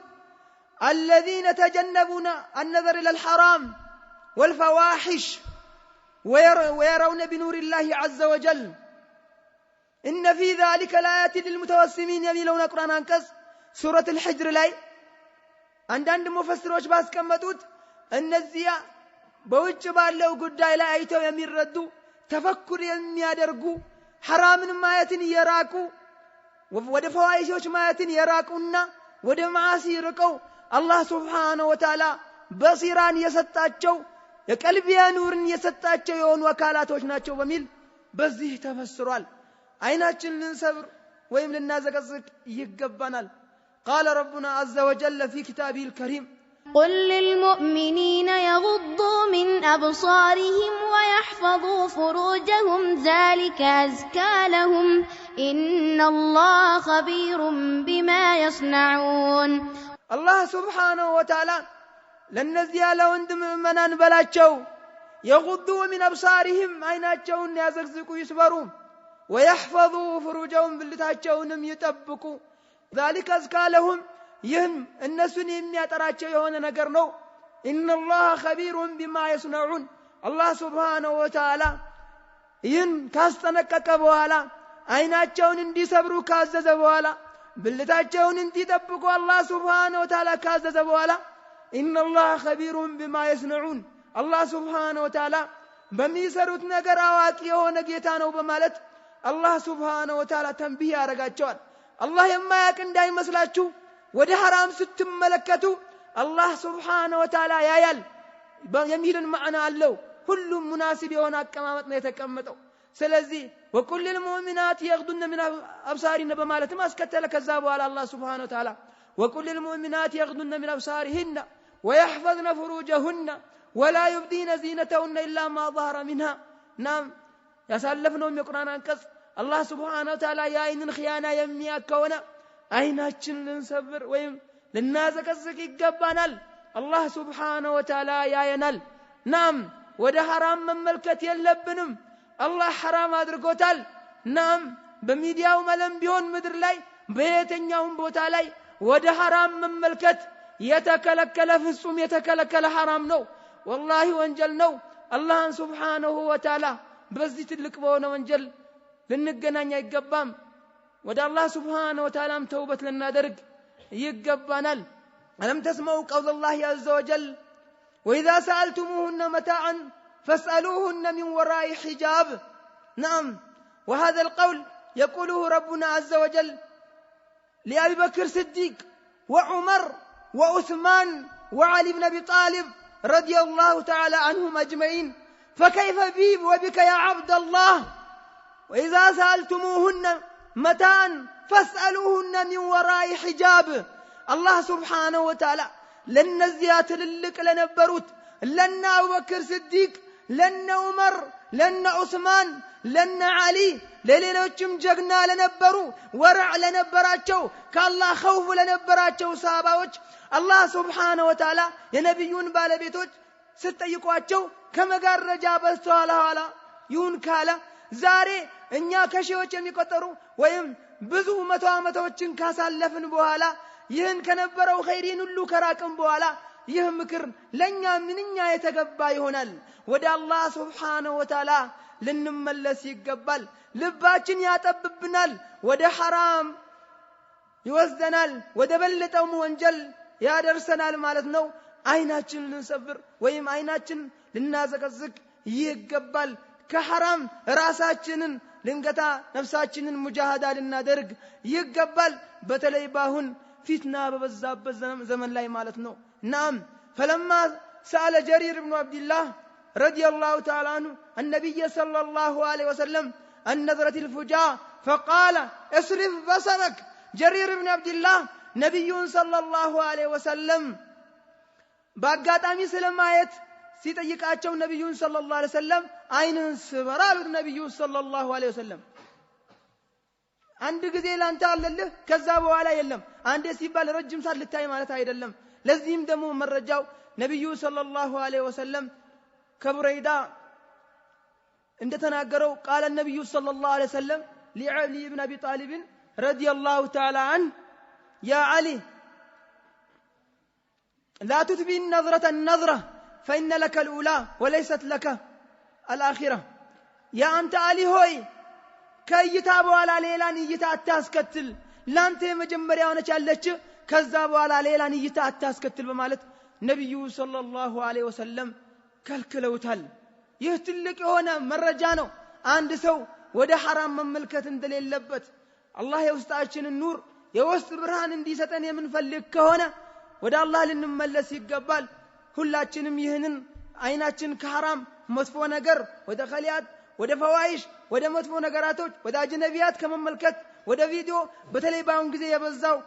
الذين تجنبون النظر إلى الحرام والفواحش ويرون بنور الله عز وجل إن في ذلك لآيات للمتوسمين يميلون القرآن አንቀጽ سورة الحجر ላይ አንዳንድ ሙፈሲሮች ባስቀመጡት እነዚያ በውጭ ባለው ጉዳይ ላይ አይተው የሚረዱ ተፈኩር የሚያደርጉ حرامን ማየትን የራቁ ወደ ፈዋይሾች ማየትን የራቁና ወደ ማዓሲ ርቀው አላህ Subhanahu Wa Ta'ala በሲራን የሰጣቸው የቀልቢያ ኑርን የሰጣቸው የሆኑ አካላቶች ናቸው በሚል በዚህ ተፈስሯል። አይናችንን ልንሰብር ወይም ልናዘቀዝቅ ይገባናል። قال ربنا عز وجل في كتابه الكريم قل للمؤمنين يغضوا من أبصارهم ويحفظوا فروجهم ذلك أزكى لهم إن الله خبير بما يصنعون. الله سبحانه وتعالى لنزيا لوند مؤمنان بلاچو يغضوا من أبصارهم عيناچون يازقزقوا يسبروا ويحفظوا فروجهم بلتاچونم يطبقوا ذلك أزكى لهم ይህም እነሱን የሚያጠራቸው የሆነ ነገር ነው። ኢነላህ ኸቢሩን ቢማ የስነዑን አላህ ሱብሓነሁ ወተዓላ ይህን ካስጠነቀቀ በኋላ አይናቸውን እንዲሰብሩ ካዘዘ በኋላ ብልታቸውን እንዲጠብቁ አላህ ሱብሓነሁ ወተዓላ ካዘዘ በኋላ ኢነላህ ኸቢሩን ቢማ የስነዑን አላህ ሱብሓነሁ ወተዓላ በሚሰሩት ነገር አዋቂ የሆነ ጌታ ነው በማለት አላህ ሱብሓነሁ ወተዓላ ተንቢህ ያደርጋቸዋል። አላህ የማያውቅ እንዳይመስላችሁ ወደ ሐራም ስትመለከቱ አላህ Subhanahu Wa Ta'ala ያያል የሚልን ማዕና አለው። ሁሉም ሙናሲብ የሆነ አቀማመጥ ነው የተቀመጠው። ስለዚህ ወቁል للمؤمنات يغضن من أبصارهن በማለትም አስከተለ። ከዛ በኋላ አላህ Subhanahu Wa Ta'ala وقل للمؤمنات يغضن من أبصارهن ويحفظن فروجهن ولا يبدين زينتهن إلا ما ظهر منها. نعم ያሳለፍነው የቁርአን አንቀጽ አላህ Subhanahu Wa Ta'ala ያይንን ኺያና የሚያከውና አይናችን ልንሰብር ወይም ልናዘቀዝቅ ይገባናል። አላህ Subhanahu Wa Ta'ala ያየናል። ናም ወደ ሐራም መመልከት የለብንም። አላህ ሐራም አድርጎታል። ናም በሚዲያው መለም ቢሆን ምድር ላይ በየትኛውም ቦታ ላይ ወደ ሐራም መመልከት የተከለከለ ፍጹም የተከለከለ ሐራም ነው። ወላሂ ወንጀል ነው። አላህን Subhanahu Wa Ta'ala በዚህ ትልቅ በሆነ ወንጀል ልንገናኝ አይገባም። ወደ አላህ Subhanahu Wa Ta'ala ተውበት ልናደርግ ይገባናል። ألم تسمعوا قول الله عز وجل وإذا سألتموهن متاعا فاسألوهن من وراء حجاب. نعم وهذا القول يقوله ربنا عز وجل لأبي بكر الصديق وعمر وعثمان وعلي بن أبي طالب رضي الله تعالى عنهم أجمعين. فكيف بي وبك يا عبد الله؟ وإذا سألتموهن متاعا فاسألوهن من وراء حجاب. الله سبحانه وتعالى لنزيا تللق لنبروت لنا أبو بكر صديق لنا عمر لنا عثمان لنا علي ለሌሎችም ጀግና ለነበሩ ወርዕ ለነበራቸው ከአላህ ኸውፍ ለነበራቸው ሰሃባዎች አላህ Subhanahu Wa Ta'ala የነብዩን ባለቤቶች ስትጠይቋቸው ከመጋረጃ በስተኋላ ኋላ ይሁን ካለ ዛሬ እኛ ከሺዎች የሚቆጠሩ ወይም ብዙ መቶ ዓመቶችን ካሳለፍን በኋላ ይህን ከነበረው ኸይሪን ሁሉ ከራቅን በኋላ ይህ ምክር ለኛ ምንኛ የተገባ ይሆናል። ወደ አላህ Subhanahu Wa Ta'ala ልንመለስ ይገባል። ልባችን ያጠብብናል፣ ወደ ሐራም ይወስደናል፣ ወደ በለጠው ወንጀል ያደርሰናል ማለት ነው። አይናችንን ልንሰብር ወይም አይናችን ልናዘቀዝቅ ይገባል። ከሐራም ራሳችንን ልንገታ ነፍሳችንን ሙጃሃዳ ልናደርግ ይገባል። በተለይ ባሁን ፊትና በበዛበት ዘመን ላይ ማለት ነው። ናም فلما سأل جرير بن عبد الله رضي الله تعالى عنه النبي صلى الله عليه وسلم عن نظرة الفجاء فقال اصرف بصرك. جرير بن عبد الله نبي صلى الله عليه وسلم በአጋጣሚ ስለማየት ሲጠይቃቸው ነብዩን ሰለላሁ ዐለይሂ ወሰለም አይንን ስበር አሉት። ነብዩ ሰለላሁ ዐለይሂ ወሰለም አንድ ጊዜ ላንተ አለልህ ከዛ በኋላ የለም። አንዴ ሲባል ረጅም ሰዓት ልታይ ማለት አይደለም። ለዚህም ደግሞ መረጃው ነብዩ ሰለላሁ ዐለይሂ ወሰለም ከቡረይዳ እንደተናገረው قال النبي صلى الله عليه وسلم لعلي بن ابي طالب رضي الله تعالى عنه يا علي لا تتبي النظرة النظرة فإن لك الأولى وليست لك الآخرة. يا أنت علي هوي كيتابوا على ليلان يتا أتاسكتل لانت مجمريا ونشالتش كذابوا على ليلان يتا أتاسكتل بمالت نبي صلى الله عليه وسلم كالكلوتال يهتلك هنا مرجانو عند سو وده حرام مملكة دليل لبت الله يوستعشن النور يوست برهان اندي ستن يمن فلك هنا وده الله لنملس يقبال ሁላችንም ይህንን አይናችን ከሐራም መጥፎ ነገር ወደ ኸሊያት ወደ ፈዋይሽ ወደ መጥፎ ነገራቶች ወደ አጅነቢያት ከመመልከት ወደ ቪዲዮ በተለይ ባሁን ጊዜ የበዛው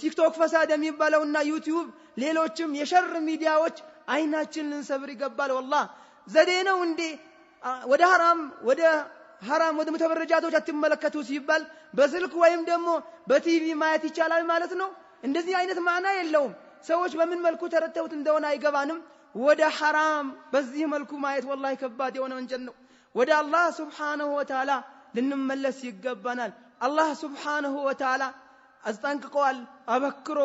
ቲክቶክ ፈሳድ የሚባለውና ዩቲዩብ ሌሎችም የሸር ሚዲያዎች አይናችንን ልንሰብር ይገባል። والله ዘዴ ነው እንዴ ወደ ሐራም ወደ መተበረጃቶች አትመለከቱ ሲባል በስልክ ወይም ደግሞ በቲቪ ማየት ይቻላል ማለት ነው? እንደዚህ አይነት ማዕና የለውም። ሰዎች በምን መልኩ ተረተውት እንደሆነ አይገባንም። ወደ ሐራም በዚህ መልኩ ማየት والله ከባድ የሆነ ወንጀል ነው። ወደ አላህ Subhanahu Wa Ta'ala ልንመለስ ይገባናል። አላህ Subhanahu Wa Ta'ala አስጠንቅቋል፣ አበክሮ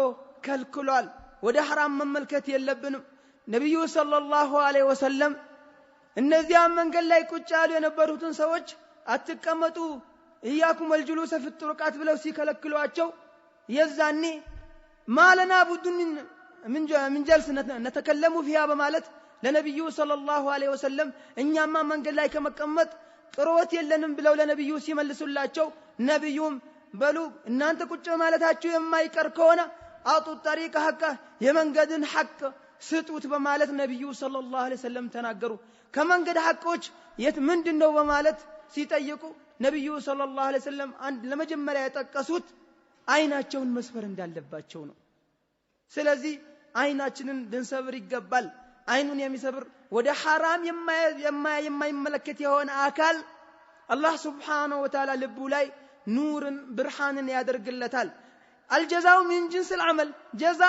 ከልክሏል። ወደ ሐራም መመልከት የለብንም። ነብዩ ሰለላሁ ዐለይሂ ወሰለም እነዚያ መንገድ ላይ ቁጭ ያሉ የነበሩትን ሰዎች አትቀመጡ ኢያኩም الجلوس في الطرقات ብለው ሲከለክሏቸው የዛኔ ማለና ቡድን من جلس نتكلم فيها በማለት ለነብዩ ሰለላሁ ዐለይሂ ወሰለም እኛማ መንገድ ላይ ከመቀመጥ ጥሮት የለንም ብለው ለነብዩ ሲመልሱላቸው ነብዩም በሉ እናንተ ቁጭ ማለታችሁ የማይቀር ከሆነ አጡ طريق حق የመንገድን ሐቅ ስጡት በማለት ነብዩ ሰለላሁ ዐለይሂ ወሰለም ተናገሩ። ከመንገድ ሐቆች የት ምንድነው በማለት ሲጠይቁ ነብዩ ሰለላሁ ዐለይሂ ወሰለም አንድ ለመጀመሪያ የጠቀሱት አይናቸውን መስፈር እንዳለባቸው ነው። ስለዚህ አይናችንን ልንሰብር ይገባል። አይኑን የሚሰብር ወደ ሐራም የማይመለከት የሆነ አካል አላህ Subhanahu Wa Ta'ala ልቡ ላይ ኑርን ብርሃንን ያደርግለታል። አልጀዛው من جنس العمل ጀዛ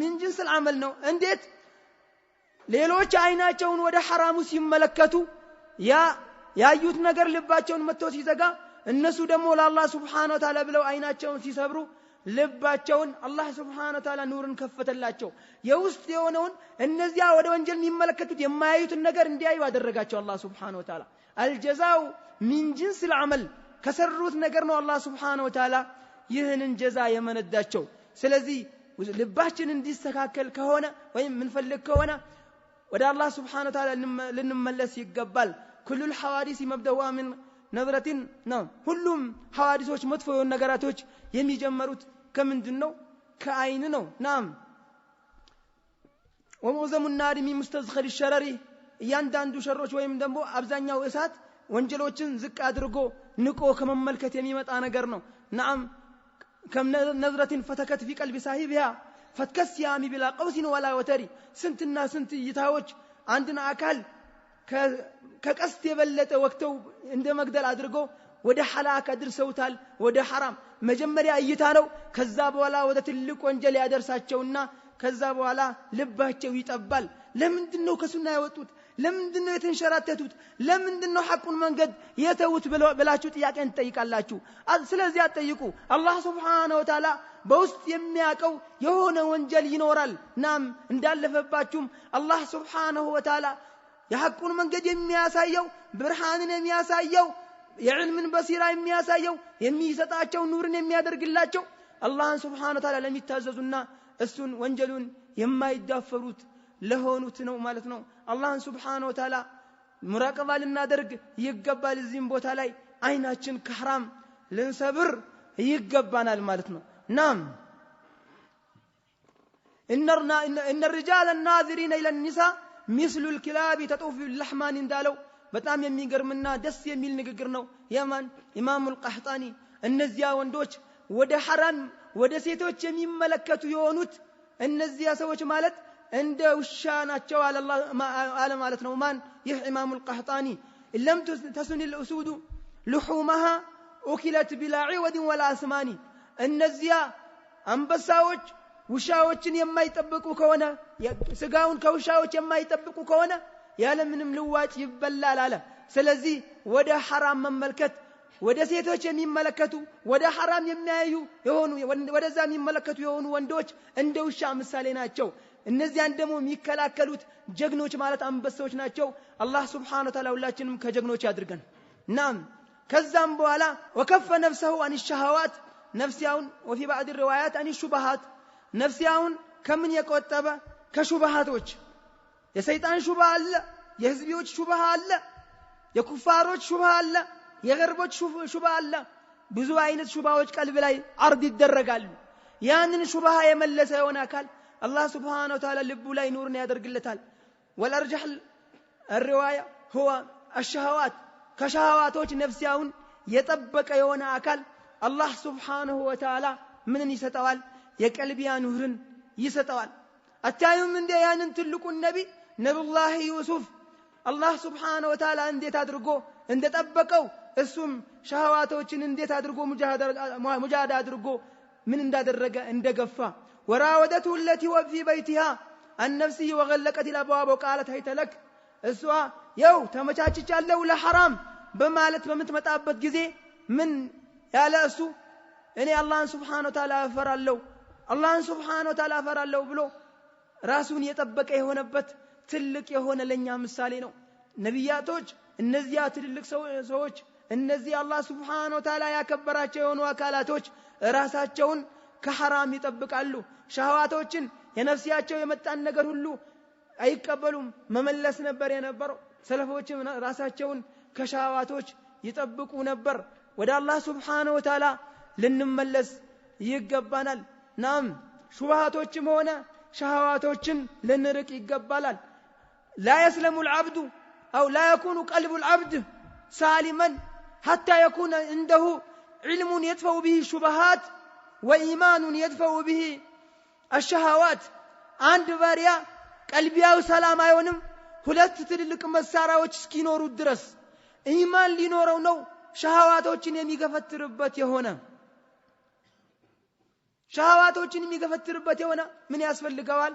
من جنس العمل ነው። እንዴት ሌሎች አይናቸውን ወደ ሐራሙ ሲመለከቱ ያዩት ነገር ልባቸውን መጥቶ ሲዘጋ እነሱ ደግሞ ለአላህ Subhanahu Wa Ta'ala ብለው አይናቸውን ሲሰብሩ ልባቸውን አላህ Subhanahu Wa Ta'ala ኑርን ከፈተላቸው። የውስጥ የሆነውን እነዚያ ወደ ወንጀል የሚመለከቱት የማያዩትን ነገር እንዲያዩ አደረጋቸው አላህ Subhanahu Wa Ta'ala። አልጀዛው من جنس العمل ከሰሩት ነገር ነው አላህ Subhanahu Wa Ta'ala ይህንን ጀዛ የመነዳቸው። ስለዚህ ልባችን እንዲስተካከል ከሆነ ወይም ምንፈልግ ከሆነ ወደ አላህ Subhanahu Wa Ta'ala ልንመለስ ይገባል። كل الحوادث مبدأها من نظرة ነው። ሁሉም ሐዋዲሶች መጥፎ የሆኑ ነገራቶች የሚጀምሩት ከምንድነው? ከአይን ነው። ናም ومعظم النار من مستزخر الشرر እያንዳንዱ ሸሮች ወይም ደግሞ አብዛኛው እሳት ወንጀሎችን ዝቅ አድርጎ ንቆ ከመመልከት የሚመጣ ነገር ነው። ናም كم نظرة فتكت في قلب صاحبها فتكس يامي بلا قوس ولا وتر ስንትና ስንት እይታዎች አንድን አካል ከቀስት የበለጠ ወቅተው እንደ መግደል አድርጎ ወደ ሐላክ አድርሰውታል። ወደ ሐራም መጀመሪያ እይታ ነው። ከዛ በኋላ ወደ ትልቅ ወንጀል ያደርሳቸውና ከዛ በኋላ ልባቸው ይጠባል። ለምንድነው ከሱና ያወጡት? ለምንድነው የተንሸራተቱት? ለምንድነው ሐቁን መንገድ የተውት ብላችሁ ጥያቄን ትጠይቃላችሁ። ስለዚህ አትጠይቁ። አላህ Subhanahu Wa Ta'ala በውስጥ የሚያቀው የሆነ ወንጀል ይኖራል። ናም እንዳለፈባችሁም አላህ Subhanahu Wa Ta'ala የሐቁን መንገድ የሚያሳየው ብርሃንን የሚያሳየው የዕልምን በሲራ የሚያሳየው የሚሰጣቸው ኑርን የሚያደርግላቸው አላህን Subhanahu Wa Ta'ala ለሚታዘዙና እሱን ወንጀሉን የማይዳፈሩት ለሆኑት ነው ማለት ነው። አላህን Subhanahu Wa Ta'ala ሙራቀባ ልናደርግ ይገባል። እዚህም ቦታ ላይ አይናችን ከሐራም ልንሰብር ይገባናል ማለት ነው። ናም ان الرجال الناظرين الى النساء مثل الكلاب تطوف باللحمان እንዳለው በጣም የሚገርምና ደስ የሚል ንግግር ነው። የማን ኢማሙል ቀህጣኒ እነዚያ ወንዶች ወደ ሐራም ወደ ሴቶች የሚመለከቱ የሆኑት እነዚያ ሰዎች ማለት እንደ ውሻ ናቸው አለ ማለት ነው። ማን ይህ ኢማሙል ቀህጣኒ ለም ተስኒ الاسود لحومها اكلت بلا عوض ولا اسمان እነዚያ አንበሳዎች ውሻዎችን የማይጠብቁ ከሆነ ስጋውን ከውሻዎች የማይጠብቁ ከሆነ ያለ ምንም ልዋጭ ይበላል አለ። ስለዚህ ወደ ሐራም መመልከት ወደ ሴቶች የሚመለከቱ ወደ ሐራም የሚያዩ የሆኑ ወደዛ የሚመለከቱ የሆኑ ወንዶች እንደ ውሻ ምሳሌ ናቸው። እነዚያን ደግሞ የሚከላከሉት ጀግኖች ማለት አንበሶች ናቸው። አላህ Subhanahu Wa Ta'ala ሁላችንም ከጀግኖች ያድርገን። ናም ከዛም በኋላ ወከፈ ነፍሰሁ عن الشهوات ነፍሲያውን وفي بعض الروايات عن الشبهات ነፍሲያውን ከምን የቆጠበ ከሹብሃቶች የሰይጣን ሹብሃ አለ፣ የህዝቦች ሹብሃ አለ፣ የኩፋሮች ሹብሃ አለ፣ የገርቦች ሹብሃ አለ። ብዙ አይነት ሹብሃዎች ቀልብ ላይ አርድ ይደረጋሉ። ያንን ሹብሃ የመለሰ የሆነ አካል الله سبحانه وتعالى لب لا نورنا يدرجلتال والأرجح الرواية هو الشهوات كشهواتوች ነፍሲያውን የጠበቀ የሆነ አካል الله سبحانه وتعالى ምንን ይሰጣዋል የቀልቢያ ኑርን ይሰጣዋል አታዩም እንደ ያንን ትልቁን ነብዩላህ ዩሱፍ الله سبحانه وتعالى እንዴት አድርጎ እንደጠበቀው እሱም ሸሃዋቶችን እንዴት አድርጎ ሙጃሃዳ አድርጎ ምን እንዳደረገ እንደገፋ وراودته التي وفي بيتها عن نفسه وغلقت الابواب وقالت هيت لك እሷ ያው ተመቻችቻለሁ ለሐራም በማለት በመትመጣበት ጊዜ ምን ያለ እሱ እኔ አላህን Subhanahu Wa Ta'ala አፈራለሁ አላህን Subhanahu Wa Ta'ala አፈራለሁ ብሎ ራሱን የጠበቀ የሆነበት ትልቅ የሆነ ለኛ ምሳሌ ነው ነብያቶች እነዚያ ትልልቅ ሰዎች እነዚህ አላህ Subhanahu Wa Ta'ala ያከበራቸው የሆኑ አካላቶች ራሳቸውን ከሐራም ይጠብቃሉ ሸሃዋቶችን የነፍሲያቸው የመጣን ነገር ሁሉ አይቀበሉም መመለስ ነበር የነበረው ሰለፎችም ራሳቸውን ከሸሃዋቶች ይጠብቁ ነበር ወደ አላህ Subhanahu Wa Ta'ala ልንመለስ ይገባናል ናም ሹብሃቶችም ሆነ ሸሃዋቶችን ልንርቅ ይገባላል لا يسلم العبد أو لا يكون قلب العبد سالما حتى يكون عنده علم يدفع به الشبهات وإيمان يدفع به الشهوات عند باريا قلبياو سلام አይሆንም ሁለት ትልልቅ መሳሪያዎች እስኪኖሩ ድረስ ኢማን ሊኖረው ነው ሸሃዋቶችን የሚገፈትርበት የሆነ ምን ያስፈልገዋል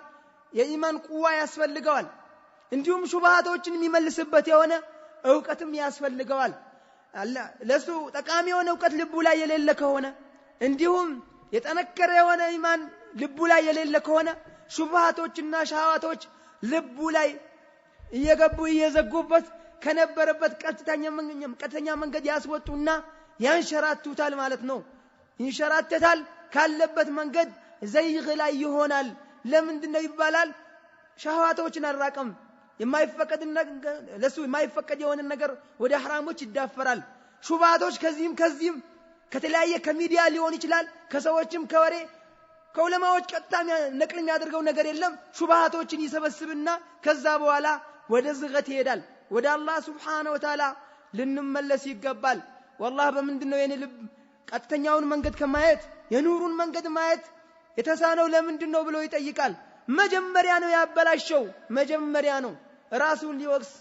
የኢማን ቁዋ ያስፈልገዋል እንዲሁም ሹብሃቶችን የሚመልስበት የሆነ ዕውቀትም ያስፈልገዋል ለሱ ጠቃሚ የሆነ ዕውቀት ልቡ ላይ የሌለ ከሆነ እንዲሁም የጠነከረ የሆነ ኢማን ልቡ ላይ የሌለ ከሆነ ሹብሃቶችና ሸሃዋቶች ልቡ ላይ እየገቡ እየዘጉበት ከነበረበት ቀጥተኛ መንገድ ያስወጡና ያንሸራቱታል ማለት ነው ይንሸራተታል ካለበት መንገድ ዘይግ ላይ ይሆናል ለምንድነው ይባላል ሸሃዋቶችን አራቀም ለሱ የማይፈቀድ የሆነ ነገር ወደ حرامዎች ይዳፈራል ሹብሃቶች ከዚህም ከተለያየ ከሚዲያ ሊሆን ይችላል ከሰዎችም ከወሬ ከዑለማዎች ቀጥታ ነቅል የሚያደርገው ነገር የለም ሹብሃቶችን ይሰበስብና ከዛ በኋላ ወደ ዝገት ይሄዳል ወደ አላህ Subhanahu Wa Ta'ala ልንመለስ ይገባል والله በምንድነው የኔ ልብ ቀጥተኛውን መንገድ ከማየት የኑሩን መንገድ ማየት የተሳነው ለምንድነው ብሎ ይጠይቃል መጀመሪያ ነው ያበላሸው መጀመሪያ ነው ራሱን ሊወቅስ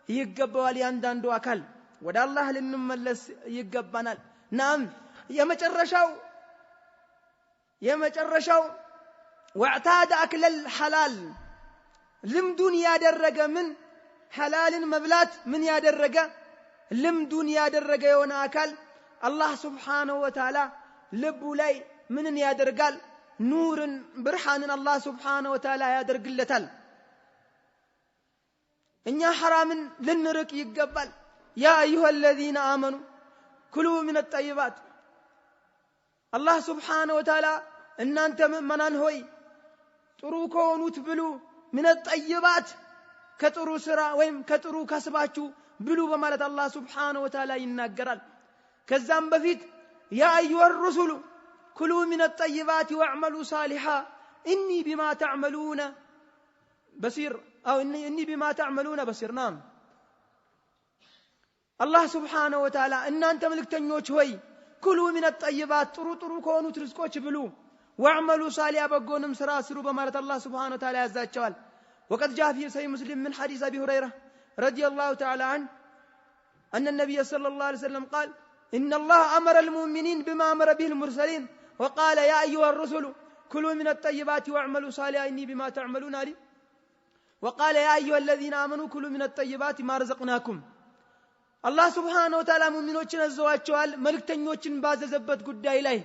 ይገባዋል ያንዳንዱ አካል ወደ አላህ ልንመለስ ይገባናል ናም የመጨረሻው واعتاد اكل الحلال ልምዱን ያደረገ ምን ሐላልን መብላት ምን ያደረገ ልምዱን ያደረገ የሆነ አካል አላህ Subhanahu Wa Ta'ala ልቡ ላይ ምንን ያደርጋል ኑርን ብርሃንን አላህ Subhanahu Wa Ta'ala ያደርግለታል እኛ حرامን ልንርቅ ይገባል ያ ايها الذين امنوا كلوا من الطيبات አላህ Subhanahu Wa Ta'ala እናንተ ምእመናን ሆይ ጥሩ ከሆኑት ብሉ من الطيبات ከጥሩ ስራ ወይም ከጥሩ ከስባችሁ ብሉ በማለት አላህ Subhanahu Wa Ta'ala ይናገራል ከዛም በፊት يا ايها الرسل كلوا من الطيبات واعملوا صالحا اني بما تعملون بصير او اني بما تعملون بصير نعم الله سبحانه وتعالى እናንተ መልእክተኞች ሆይ كلوا من الطيبات ጥሩ ከሆኑት ርዝቆች ብሉ واعملوا صالحا በጎንም ስራ ስሩ በማለት አላህ Subhanahu Wa Ta'ala ያዛቸዋል وقد جاء في صحيح مسلم من حديث ابي هريره رضي الله تعالى عنه ان النبي صلى الله عليه وسلم قال ان الله امر المؤمنين بما امر به المرسلين وقال يا ايها الرسل كلوا من الطيبات واعملوا صالحا اني بما تعملون عليم وقال يا ايها الذين امنوا كلوا من الطيبات ما رزقناكم الله سبحانه وتعالى ሙእሚኖችን አዘዋቸዋል መልእክተኞችን ባዘዘበት ጉዳይ ላይ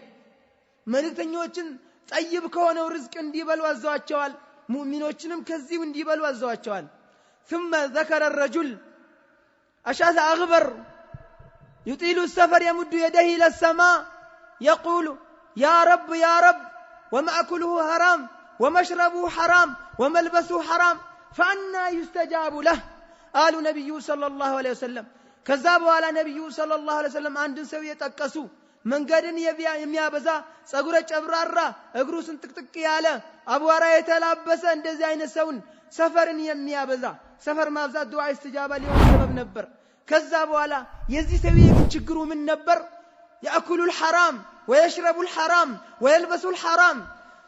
መልእክተኞችን ጠይብ ከሆነው ርዝቅ እንዲበሉ አዘዋቸዋል ሙእሚኖችንም ከዚህ እንዲበሉ አዘዋቸዋል ثم ذكر الرجل اشاث اغبر يطيل السفر يمد يديه الى السماء يقول يا رب ومأكله حرام ومشربه حرام وملبسه حرام فأنا يستجاب له قال نبي صلى الله عليه وسلم كذاب على نبي صلى الله عليه وسلم عند سوية تقسو መንገድን የሚያበዛ ጸጉረ ጨብራራ እግሩ ስንጥቅጥቅ ያለ አቧራ የተላበሰ እንደዚህ አይነት ሰውን ሰፈርን የሚያበዛ ሰፈር ማብዛት ዱዓ ኢስቲጃባ ሊሆን ሰበብ ነበር። ከዛ በኋላ የዚህ ሰውዬ ችግሩ ምን ነበር? ያእኩሉል ሐራም ወይሽረቡል ሐራም ወይልበሱል ሐራም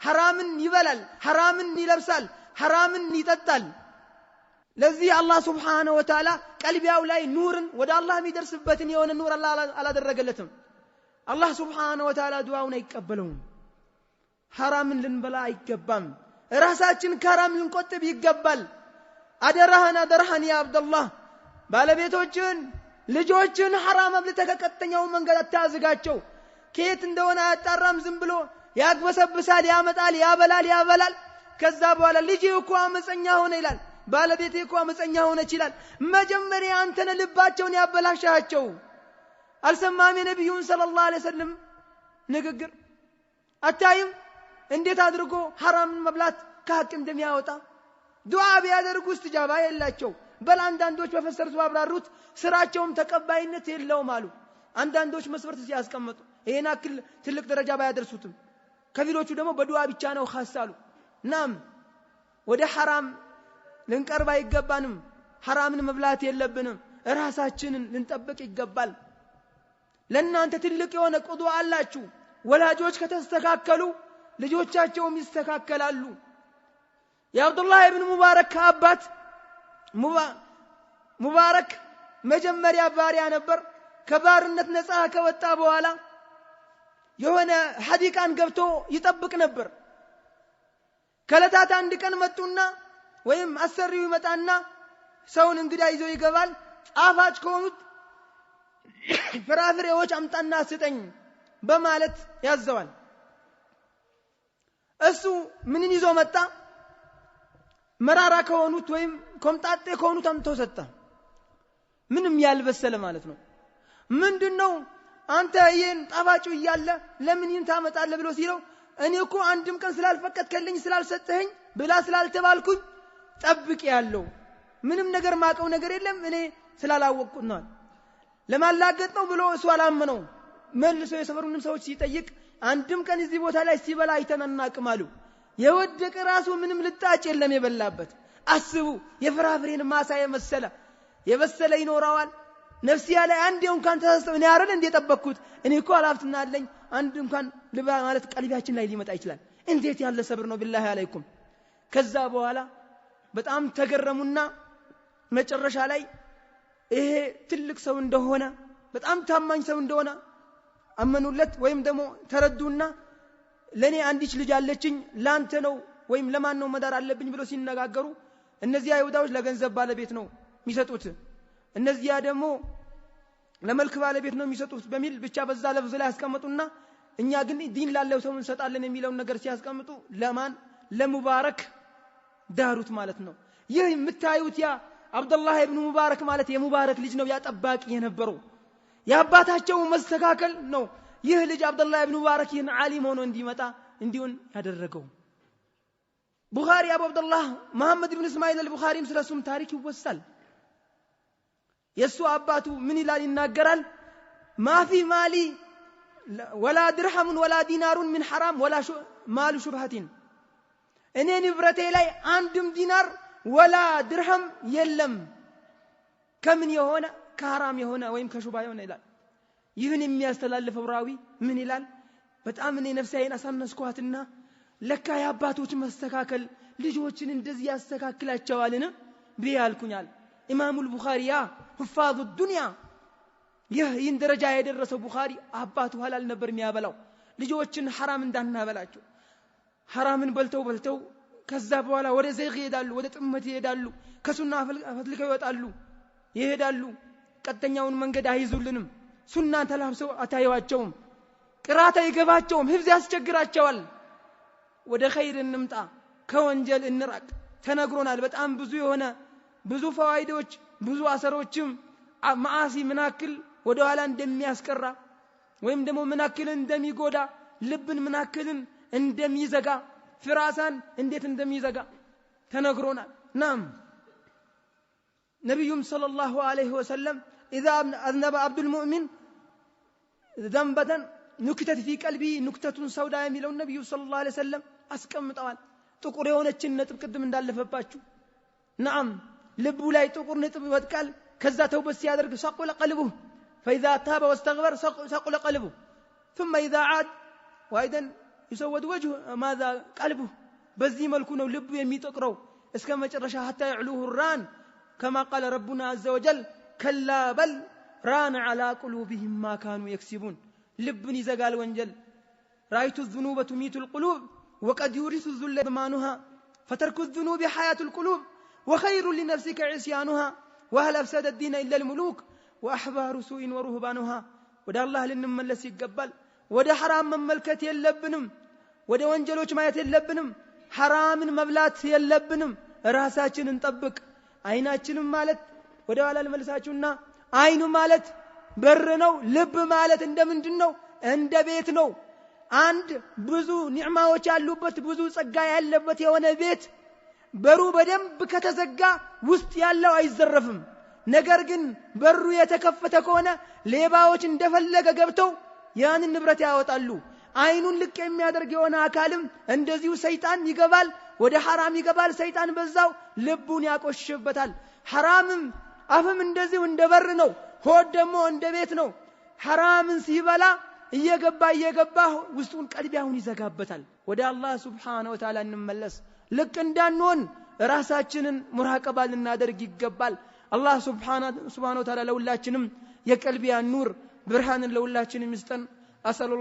ሐራምን ይበላል፣ ሐራምን ይለብሳል፣ ሐራምን ይጠጣል። ለዚህ አላህ Subhanahu Wa Ta'ala ቀልቢያው ላይ ኑርን ወደ አላህ የሚደርስበትን የሆነ ኑር አላህ አላደረገለትም። አላህ Subhanahu Wa Ta'ala ዱዓውን አይቀበለውም። ሐራምን ልንበላ አይገባም። ራሳችን ከሐራም ልንቆጥብ ይገባል። አደራህን ያ አብደላህ ባለቤቶችን ልጆችን ሐራም አብልተህ ከቀጥተኛው መንገድ አታዝጋቸው። ከየት እንደሆነ አያጣራም። ዝም ብሎ ያግበሰብሳል፣ ያመጣል፣ ያበላል። ከዛ በኋላ ልጅ እኮ አመፀኛ ሆነ ይላል፣ ባለቤቴ እኮ አመፀኛ ሆነች ይላል። መጀመሪያ አንተነ ልባቸውን ያበላሻቸው። አልሰማም የነብዩን ሰለላሁ ዐለይሂ ወሰለም ንግግር? አታይም እንዴት አድርጎ ሐራምን መብላት ከሐቅ እንደሚያወጣ? ዱዓ ቢያደርጉ ኢስቲጃባ የላቸው። በል አንዳንዶች በፈሰሩት ባብራሩት ስራቸውም ተቀባይነት የለውም አሉ። አንዳንዶች መስፈርት ሲያስቀምጡ ይሄን አክል ትልቅ ደረጃ ባያደርሱትም ከፊሎቹ ደግሞ በዱዓ ብቻ ነው ኻሳሉ። ናም ወደ ሐራም ልንቀርብ አይገባንም። ሐራምን መብላት የለብንም። ራሳችንን ልንጠብቅ ይገባል። ለእናንተ ትልቅ የሆነ ቁዱ አላችሁ። ወላጆች ከተስተካከሉ ልጆቻቸውም ይስተካከላሉ። የአብዱላህ ኢብኑ ሙባረክ አባት ሙባረክ መጀመሪያ ባሪያ ነበር። ከባርነት ነፃ ከወጣ በኋላ የሆነ ሐዲቃን ገብቶ ይጠብቅ ነበር። ከለታት አንድ ቀን መጡና ወይም አሰሪው ይመጣና ሰውን እንግዳ ይዞ ይገባል። ጣፋጭ ከሆኑት ፍራፍሬዎች አምጣና ስጠኝ በማለት ያዘዋል። እሱ ምንን ይዞ መጣ? መራራ ከሆኑት ወይም ኮምጣጤ ከሆኑት አምጥቶ ሰጠ። ምንም ያልበሰለ ማለት ነው። ምንድነው አንተ ይሄን ጣፋጩ እያለ ለምን ይህን ታመጣለህ ብሎ ሲለው እኔ እኮ አንድም ቀን ስላልፈቀድከልኝ ስላልሰጠኸኝ ብላ ስላልተባልኩኝ ጠብቅ ያለው ምንም ነገር ማቀው ነገር የለም እኔ ስላላወቅኩት ነው። ለማላገጥ ነው ብሎ እሱ አላመነው። መልሶ የሰፈሩንም ሰዎች ሲጠይቅ አንድም ቀን እዚህ ቦታ ላይ ሲበላ አይተናናቅም አሉ። የወደቀ ራሱ ምንም ልጣጭ የለም የበላበት። አስቡ የፍራፍሬን ማሳ የበሰለ ይኖራዋል። ነፍሲያ ላይ አንዴ እንኳን ተሳስተው እኔ አይደል እንደ ጠበቅኩት እኔ እኮ አላፍትና አለኝ አንድ እንኳን ልባ ማለት ቀልቢያችን ላይ ሊመጣ ይችላል። እንዴት ያለ ሰብር ነው ቢላሂ አለይኩም። ከዛ በኋላ በጣም ተገረሙና መጨረሻ ላይ ይሄ ትልቅ ሰው እንደሆነ በጣም ታማኝ ሰው እንደሆነ አመኑለት። ወይም ደግሞ ተረዱና ለኔ አንዲች ልጅ አለችኝ ላንተ ነው ወይም ለማን ነው መዳር አለብኝ ብሎ ሲነጋገሩ እነዚህ አይሁዳዎች ለገንዘብ ባለቤት ነው የሚሰጡት፣ እነዚያ ደግሞ ለመልክ ባለቤት ነው የሚሰጡት በሚል ብቻ በዛ ለፍዝ ላይ ያስቀምጡና እኛ ግን ዲን ላለው ሰው እንሰጣለን የሚለውን ነገር ሲያስቀምጡ ለማን ለሙባረክ ዳሩት ማለት ነው። ይህ የምታዩት ያ አብዱላህ ኢብኑ ሙባረክ ማለት የሙባረክ ልጅ ነው። ያጠባቂ የነበረው ያባታቸው መስተካከል ነው። ይህ ልጅ አብዱላህ ኢብኑ ሙባረክ ይህን ዓሊም ሆኖ እንዲሆን ያደረገው። ቡኻሪ አቡ አብዱላህ መሐመድ ኢብኑ እስማኤል አልቡኻሪም ስለሱም ታሪክ ይወሳል። የሱ አባቱ ምን ይላል ይናገራል? ማፊ ማሊ ወላ ድርሃሙን ወላ ዲናሩን ምን ሐራም ወላ ማሉ ሹብሃቲን፣ እኔ ንብረቴ ላይ አንድም ዲናር ወላ ድርሃም የለም ከምን የሆነ ከሐራም የሆነ ወይም ከሹብሃ የሆነ ይላል። ይህን የሚያስተላልፈው ራዊ ምን ይላል? በጣም እኔ ነፍሴን አሳነስኳትና ለካ የአባቶች መስተካከል ልጆችን እንደዚህ ያስተካክላቸዋልን ቢያልኩኛል። ኢማሙ አልቡኻሪያ ሁፋዙ ዱንያ ይህን ደረጃ የደረሰው ቡኻሪ አባቱ ሐላል ነበር የሚያበላው ልጆችን ሐራም እንዳናበላቸው። ሐራምን በልተው ከዛ በኋላ ወደ ዘይግ ይሄዳሉ፣ ወደ ጥመት ይሄዳሉ፣ ከሱና ፈትልከው ይሄዳሉ። ቀጥተኛውን መንገድ አይዙልንም። ሱናን ተላብሰው አታዩዋቸውም። ቅራታ ይገባቸውም፣ ህፍዝ ያስቸግራቸዋል። ወደ ኸይር እንምጣ፣ ከወንጀል እንራቅ። ተነግሮናል በጣም ብዙ ፈዋይዶች ብዙ አሰሮችም ማዓሲ ምናክል ወደ ኋላ እንደሚያስቀራ ወይም ደግሞ ምናክልን እንደሚጎዳ ልብን ምናክልን እንደሚዘጋ ፍራሳን እንዴት እንደሚዘጋ ተነግሮናል። ናም ነብዩም ሰለላሁ ዐለይሂ ወሰለም اذا اذنب عبد المؤمن ذنبا ንክተት في قلبي نكتة سوداء የሚለው ነብዩ ሰለላሁ ዐለይሂ ወሰለም አስቀምጠዋል። ጥቁር የሆነችን ነጥብ ቅድም እንዳለፈባችሁ نعم ልቡ ላይ ጥቁር ነጥብ ይወድቃል። ከዛ ተውበት ሲያደርግ ሰቁለ قلبه فاذا تاب واستغفر سقل قلبه ثم اذا عاد وايضا يسود وجهه ماذا قلبه በዚህ መልኩ ነው ልቡ የሚጠቅረው እስከ መጨረሻ حتى يعلوه الران كما قال ربنا عز وجل كلا بل ران على قلوبهم ما كانوا يكسبون ልብን ይዘጋል ወንጀል رايت الذنوب تميت القلوب وقد يورث الذل ضمانها فترك الذنوب حياة القلوب وخير لنفسك عصيانها وهل أفسد الدين إلا الملوك وأحبار سوء ورهبانها ودا الله لنملس يقبل ودا حرام مملكت يلبنم ودا ወንጀሎች ማየት የለብንም حرامን መብላት የለብንም ራሳችንን እንጠብቅ አይናችንም ማለት ወደ ኋላ ልመልሳችሁና አይኑ ማለት በር ነው ልብ ማለት እንደምንድነው እንደ ቤት ነው አንድ ብዙ ኒዕማዎች ያሉበት ብዙ ጸጋ ያለበት የሆነ ቤት በሩ በደንብ ከተዘጋ ውስጥ ያለው አይዘረፍም ነገር ግን በሩ የተከፈተ ከሆነ ሌባዎች እንደፈለገ ገብተው ያንን ንብረት ያወጣሉ አይኑን ልቅ የሚያደርግ የሆነ አካልም እንደዚሁ ሰይጣን ይገባል ወደ حرام ይገባል ሰይጣን በዛው ልቡን ያቆሽሽበታል حرامም አፍም እንደዚሁ እንደበር ነው ሆድ ደግሞ እንደ ቤት ነው حرامን ሲበላ እየገባ ውስጡን ቀልቢያውን ይዘጋበታል ወደ አላህ Subhanahu Wa Ta'ala እንመለስ ልክ እንዳንሆን ራሳችንን ሙራቀባ ልናደርግ ይገባል አላህ Subhanahu Wa Ta'ala ለሁላችንም የቀልቢያን ኑር ብርሃንን ለሁላችንም ይስጠን አሰለ